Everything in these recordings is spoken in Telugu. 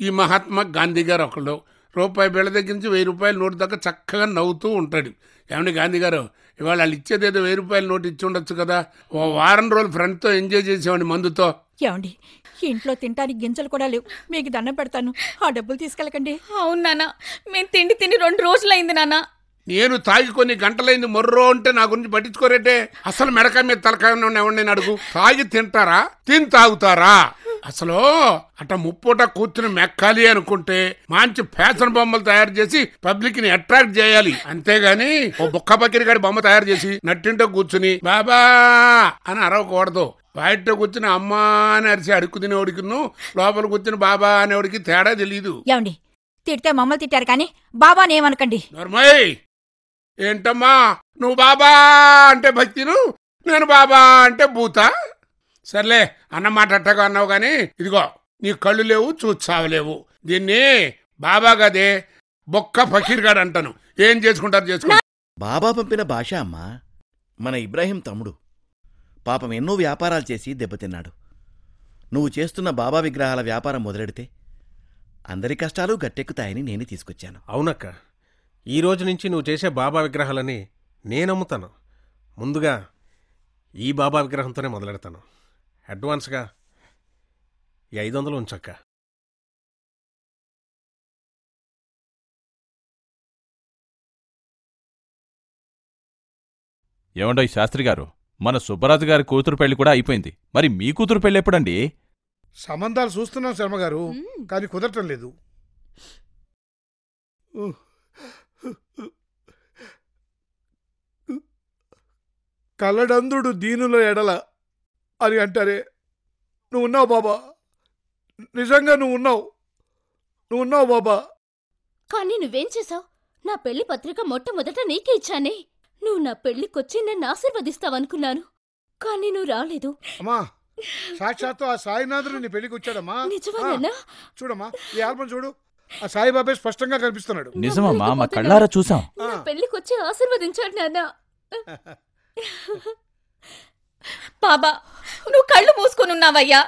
ఈ మహాత్మా గాంధీ గారు ఒకళ్ళు రూపాయి బిళ్ళ దగ్గర నుంచి 1000 రూపాయల నోటు దాకా చక్కగా నవ్వుతూ ఉంటాడు. ఏమండి గాంధీ గారు, ఇవాళ వాళ్ళు ఇచ్చేదేదో 1000 రూపాయల నోటు ఇచ్చి ఉండొచ్చు కదా, ఓ వారం రోజులు ఫ్రెండ్తో ఎంజాయ్ చేసేవాడి మందుతో. ఏమండి, ఇంట్లో తింటానికి గింజలు కూడా లేవు, మీకు దండం పెడతాను, ఆ డబ్బులు తీసుకెళ్ళకండి. అవును నాన్న, మేము తిండి 2 రోజులైంది నాన్న. నేను తాగి కొన్ని గంటలైంది మొర్రో అంటే నా గురించి పట్టించుకోరేటే. అసలు మెడకాయ మీద తలకాయ ఎవరిని నేను అడుగు. తాగి తింటారా, తిని తాగుతారా? అసలు అట ముప్పూట కూర్చుని మెక్కాలి అనుకుంటే మంచి ఫ్యాషన్ బొమ్మలు తయారు చేసి పబ్లిక్ ని అట్రాక్ట్ చేయాలి. అంతేగాని ఓ బొక్క బకిరి గారి బొమ్మ తయారు చేసి నట్టింటో కూర్చుని బాబా అని అరవకూడదు. బయట కూర్చుని అమ్మా అని అరిసి అడుక్కు తినేవాడికి లోపల కూర్చుని బాబా అనేవాడికి తేడా తెలియదు. ఏమండి, తిడితే మమ్మల్ని తిట్టారు కానీ బాబాని ఏమనకండి. నర్మయ్, ఏంటమ్మా నువ్వు బాబా అంటే భక్తిను, నేను బాబా అంటే భూత. సర్లే అన్నమాట అట్టగా అన్నావు గాని ఇదిగో నీ కళ్ళు లేవు, చూచావలేవు. దీన్ని బాబా గదే బొక్క ఫకీర్గాడు అంటాను. ఏం చేసుకుంటారు చేసుకో. బాబా పంపిన భాష అమ్మా. మన ఇబ్రాహీం తమ్ముడు పాపం ఎన్నో వ్యాపారాలు చేసి దెబ్బతిన్నాడు. నువ్వు చేస్తున్న బాబా విగ్రహాల వ్యాపారం మొదలెడితే అందరి కష్టాలు గట్టెక్కుతాయని నేనే తీసుకొచ్చాను. అవునక్క, ఈ రోజు నుంచి నువ్వు చేసే బాబా విగ్రహాలని నేనమ్ముతాను. ముందుగా ఈ బాబా విగ్రహంతోనే మొదలెడతాను. అడ్వాన్స్గా ఈ 500 ఉంచక్క. ఏమండో ఈ శాస్త్రి గారు, మన సుబ్బరాజు గారి కూతురు పెళ్లి కూడా అయిపోయింది. మరి మీ కూతురు పెళ్లి ఎప్పుడండి? సంబంధాలు చూస్తున్నాం శర్మగారు, కానీ కుదరటం లేదు. కలడందుడు దీనుల ఎడల అని అంటారే, నువ్వున్నావు బాబా, నిజంగా నువ్వున్నావు బాబా. కానీ నువ్వేం చేశావు? నా పెళ్లి పత్రిక మొట్టమొదట నీకే ఇచ్చానే. నువ్వు నా పెళ్లికొచ్చి నన్ను ఆశీర్వదిస్తావనుకున్నాను, కానీ నువ్వు రాలేదు. అమ్మా, సాక్షాత్తు ఆ సాయినాథుడు నీ పెళ్లికి వచ్చాడమ్మా. నిజమేనా? చూడమ్మా, ఈ ఆల్బం చూడు, ఆ సాయిబాబే స్పష్టంగా కనిపిస్తున్నాడు. నిజమమ్మా, మా కళ్ళారా చూసాం. నా పెళ్లికొచ్చి ఆశీర్వదించాడు నాన్న. బాబా, నువ్వు కళ్ళు మూసుకొనున్నావయ్యా.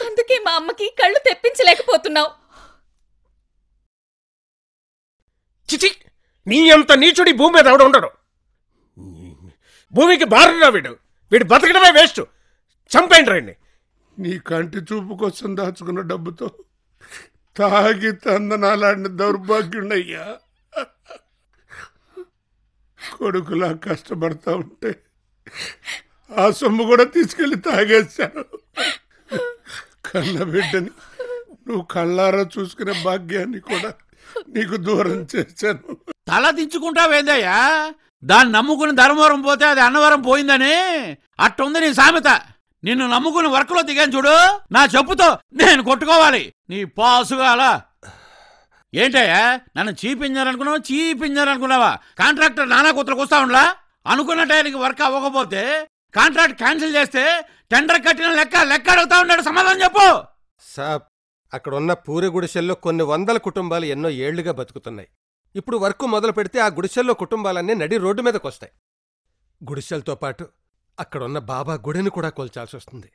అందుకే మా అమ్మకి కళ్ళు తెప్పించలేకపోతున్నావు. చిచి, నీ అంత నీచుడి భూమి మీద ఎవడ ఉండడు. భూమికి బారురా వీడు బతకడమే వేస్ట్. చంపేయండి రండి. నీ కంటి చూపు కోసం దాచుకున్న డబ్బుతో తాగి తందనాలాడిన దౌర్భాగ్యుడయ్యా. కొడుకులా కష్టపడతా ఉంటే ఆ సొమ్ము కూడా తీసుకెళ్లి తాగేశాను. కన్న బిడ్డని నువ్వు కళ్ళారా చూసుకునే భాగ్యాన్ని కూడా నీకు దూరం చేశాను. తల దించుకుంటావేందయ్యా? దాన్ని నమ్ముకుని ధర్మవరం పోతే అది అన్నవరం పోయిందని అట్టుంది నీ సామెత. నిన్ను నమ్ముకుని వర్క్లో దిగాను చూడు, నా చెప్పుతో నేను కొట్టుకోవాలి. నీ పాసుగాల ఏంటయ్యా? నన్ను చీపించారనుకున్నావా? కాంట్రాక్టర్ నానా కూతురుకు వస్తా ఉండలా? అనుకున్న టైంకి వర్క్ అవ్వకపోతే కాంట్రాక్ట్ క్యాన్సిల్ చేస్తే టెండర్ కట్టిన లెక్క అడుగుతా ఉన్నాడు. సమాధానం చెప్పు సాబ్. అక్కడ ఉన్న పూరి గుడిసెల్లో కొన్ని 100 కుటుంబాలు ఎన్నో ఏళ్లుగా బతుకుతున్నాయి. ఇప్పుడు వర్క్ మొదలు పెడితే ఆ గుడిసెల్లో కుటుంబాలన్నీ నడి రోడ్డు మీదకొస్తాయి. గుడిసెలతో పాటు అక్కడున్న బాబా గుడిని కూడా కూల్చాల్సి వస్తుంది.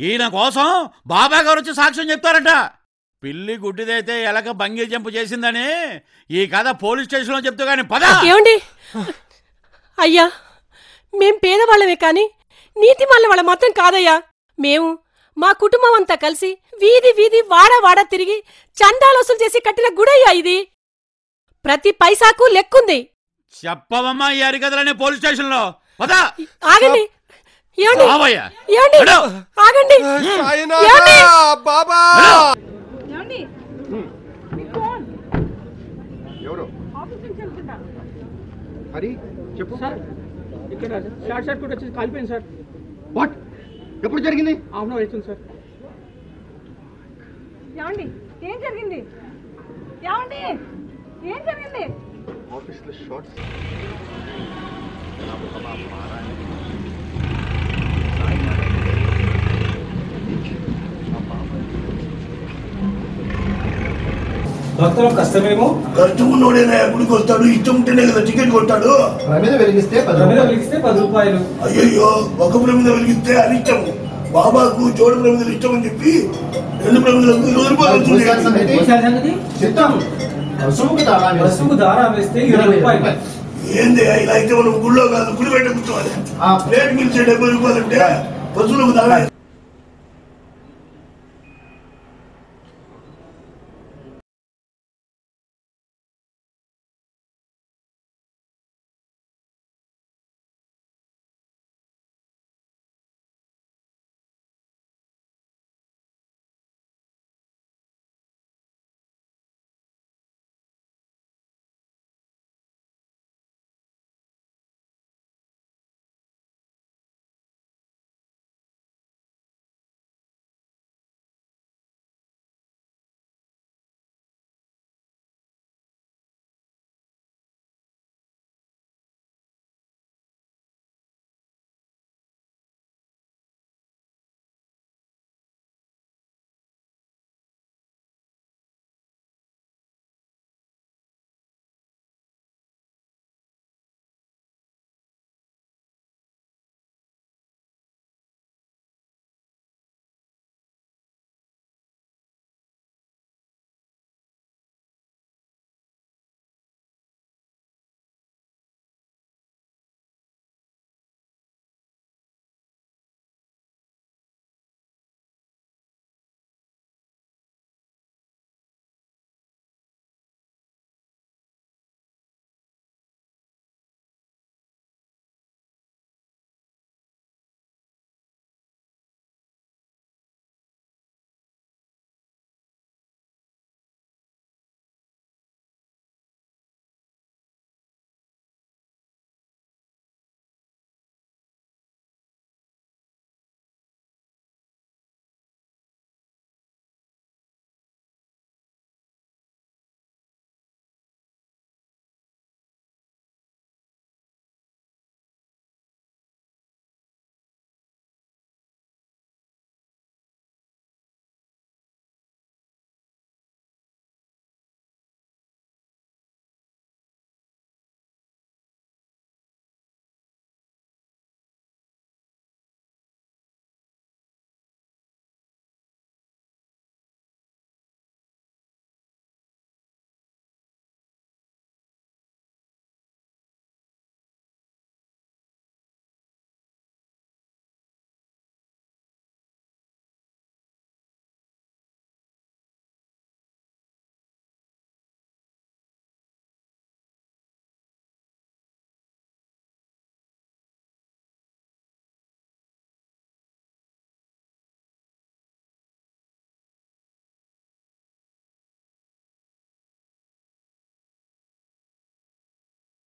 ఈయన కోసం బాబా గారు వచ్చి సాక్ష్యం చెప్తారట. పిల్లి గుడ్డిదైతే ఎలక బంగీ జంపు చేసిందని ఈ కథ పోలీస్ స్టేషన్లో చెప్తూ గాని పద. ఏమండి అయ్యా, మేం పేదవాళ్ళమే కానీ నీతి వాళ్ళ మాత్రం కాదయ్యా. మేము మా కుటుంబం అంతా కలిసి వీధి వీధి వాడ తిరిగి చందాలు వసూలు చేసి కట్టిన గుడయ్యా ఇది. ప్రతి పైసాకు లెక్కుంది. చెప్పవమ్మా ఈ అరికథలనే పోలీస్ స్టేషన్ లో. ఆగండి, ఆగండి. ఇక్కడ షార్ట్ సర్క్యూట్ వచ్చేసి కాలిపోయింది సార్. వాట్? ఎప్పుడు జరిగింది? హాఫ్ అన్ అవర్ అవుతుంది సార్. ఏమండి ఏం జరిగింది? ఏమండి ఏం జరిగింది? ఆఫీస్లో షార్ట్ భక్తులు కష్టమేమో. కష్టం ఉన్నోడేనా గుడికి వస్తాడు? ఇష్టం ఉంటేనే కదా టికెట్ కొట్టాడు. ప్రమిద వెలిగిస్తే 10 రూపాయలు. అయ్యయ్యో, ఒక ప్రమిద వెలిగిస్తే అనిష్టం. బాబాకు జోడు ప్రమిదలు ఇష్టం అని చెప్పి 2 ప్రమిదలకు 20 రూపాయలు వస్తువుకు దారా వేస్తే 20 రూపాయలు. ఏంది ఇలా అయితే మనం గుళ్ళో కాదు గుడి బయట కూర్చోవాలి. ప్లేట్ మిల్చే 70 రూపాయలు అంటే పశువులకు దారా.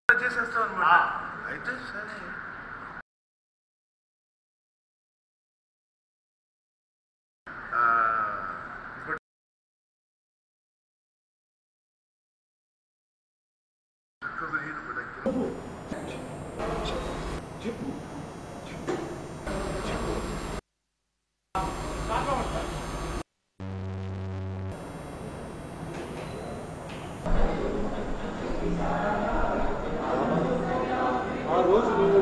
చేసేస్తాం అన్నమాట. అయితే సరే. ఆ రోజు నువ్వు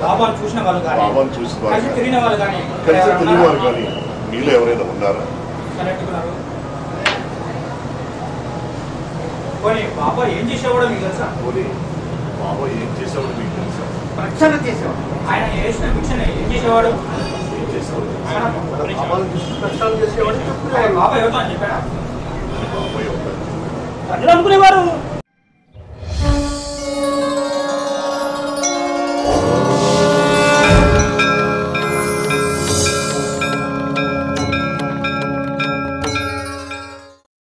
బాబాను చూసిన వాళ్ళు కానీ బాబాను చూసిన వాళ్ళు కలిసి తిరిగిన వాళ్ళు కానీ కలిసి తిరిగిన వాళ్ళు కానీ మీలో ఎవరైనా ఉన్నారా? కరెక్టున్నారు. పోనీ బాబా ఏం చేసేవాడో మీకు తెలుసా? పోనీ బాబా ఏం చేసేవాడు మీకు తెలుసా? ప్రక్షాళన చేసేవాడు. ఆయన చేసిన భిక్షణ ఏం చేసేవాడు? ఏం చేసేవాడు? బాబా ఎవరితో అని చెప్పాడా? బాబా ఎవరు? ప్రజలు అనుకునేవారు